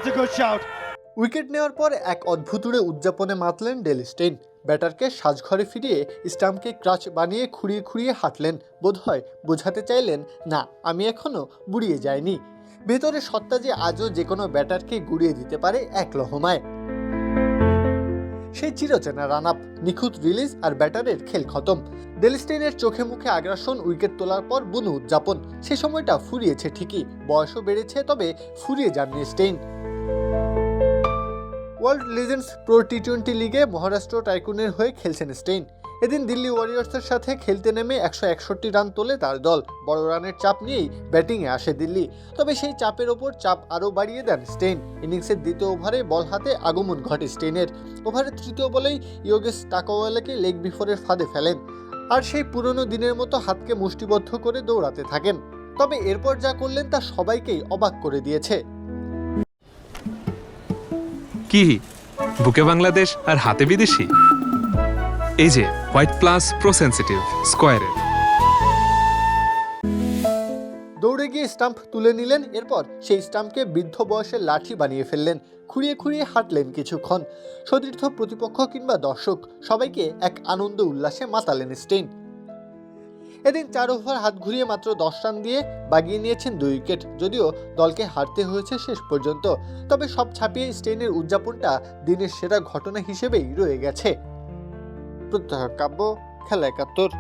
that's a good shout. Wicket নেওয়ার পর এক অদ্ভুতুড়ে উদযাপনে মাতলেন ডেল স্টেইন। ব্যাটারকে সাজঘরে ফিরিয়ে স্টাম্পকে ক্রাচ বানিয়ে খুঁড়িয়ে খুঁড়িয়ে হাঁটলেন। বোধহয় বোঝাতে চাইলেন, না, আমি এখনও বুড়িয়ে যাইনি। ভেতরে সত্তা যে আজও যে কোনো ব্যাটারকে গুড়িয়ে দিতে পারে এক লহমায়। সেই চিরচেনা রান আপ, নিখুঁত রিলিজ আর ব্যাটারের খেল খতম। ডেল স্টেইনের চোখে মুখে আগ্রাসন, উইকেট তোলার পর বুনো উদযাপন। সে সময়টা ফুরিয়েছে ঠিকই, বয়সও বেড়েছে, তবে ফুরিয়ে যাননি স্টেইন। ওয়ার্ল্ড লিজেন্ডস প্রো টি-20 লিগে মহারাষ্ট্র টাইকুনের হয়ে খেলছেন স্টেইন। এদিন দিল্লি ওয়ারিয়র্সের সাথে খেলতে নেমে 161 রান তোলে তার দল। বড় রানের চাপ নিয়েই ব্যাটিংয়ে আসে দিল্লি, তবে সেই চাপের ওপর চাপ আরও বাড়িয়ে দেন স্টেইন। ইনিংসের দ্বিতীয় ওভারে বল হাতে আগমন ঘটে স্টেইনের। ওভারের তৃতীয় বলেই ইয়োগেশ টাকওয়ালাকে লেগ বিফোরের ফাঁদে ফেলেন, আর সেই পুরনো দিনের মতো হাতকে মুষ্টিবদ্ধ করে দৌড়াতে থাকেন। তবে এরপর যা করলেন তা সবাইকেই অবাক করে দিয়েছে। কি বুকে বাংলাদেশ আর হাতে বিদেশি? এই যে হোয়াইট প্লাস প্রো সেনসিটিভ স্কয়ারের। দৌড়ে গিয়ে স্টাম্প তুলে নিলেন, এরপর সেই স্টাম্পকে বৃদ্ধ বয়সের লাঠি বানিয়ে ফেললেন। খুঁড়িয়ে খুঁড়িয়ে হাঁটলেন কিছুক্ষণ। সতীর্থ, প্রতিপক্ষ কিংবা দর্শক সবাইকে এক আনন্দ উল্লাসে মাতালেন স্টেইন। এদিন 4 ওভার হাত ঘুরিয়ে মাত্র 10 রান দিয়ে বাগিয়ে নিয়েছেন 2 উইকেট। যদিও দলকে হারতে হয়েছে শেষ পর্যন্ত, তবে সব ছাপিয়ে স্টেইনের উদযাপনটা দিনের সেরা ঘটনা হিসেবেই রয়ে গেছে। প্রত্যহ কাব্য, খেলা 71।